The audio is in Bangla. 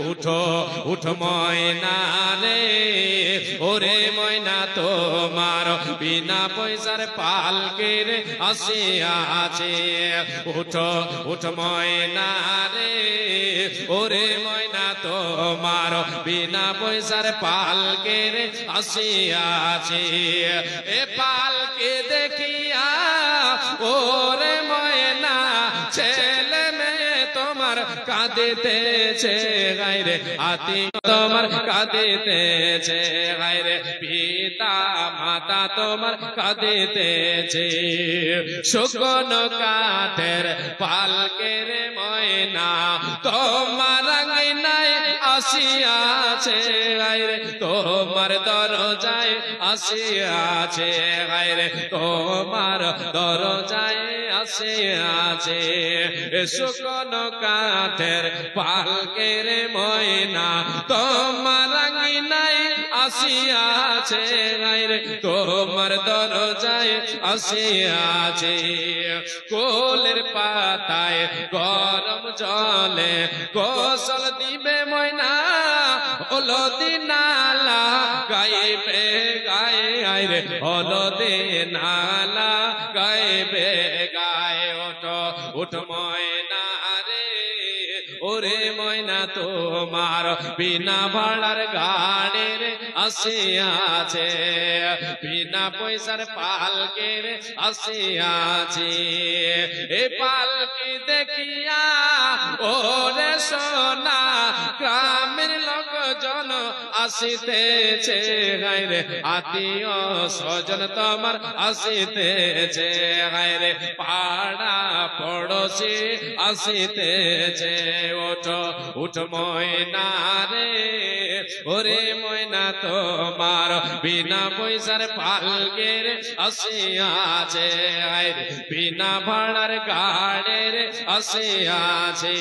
উঠো উঠো ময়না রে ওরে ময়না তোমার বিনা পয়সার পালকের আসিয়াছে উঠো উঠো ময়না রে ওরে ময়না তোমার বিনা পয়সার পালকের আসিয়াছে এ পালকে দেখিয়া ওরে ময়না ছেলে মেয়ে তোমার কাঁদিতেছে গায়রে আতি তোমার কাঁদিতেছে গায়রে পিতা মাতা তোমার কাঁদিতেছে শুকনো কাঠের পালকের ময়না তোমার আঙিনায় আসিয়াছে গায়রে তোমার দরজায় আসিয়াছে গায়রে তোমার দরজায় আসিয়াছে শুকনো কাঠের পালকের ময়না তোমার আঙিনায় আসিয়াছে গায়রে তোমার দরজায় আসিয়াছে কোলের পাতায় গরম জলে গোসল দিবে ময়না হলদি নালা গাইবে গায়ে আইরে হলদি নালা গাইবে গায়ে ওঠো উঠ ময়না রে ওরে ময়না তোমার বিনা ভাড়ার গাড়ির আসিয়াছে বিনা পয়সার পালকের আসিয়াছে এ পালকি দেখিয়া ওরে সোনা গ্রামের লোকজন আসিতেছে গায়রে আত্মীয় স্বজন তোমার আসিতেছে গায়রে পাড়া পড়োশি আসিতেছে ওঠো উঠ ময়না রে ওরে ময়না তোমার বিনা পয়সার পালকের আসিয়াছে গায়রে বিনা ভাড়ার গাড়ির আসিয়াছে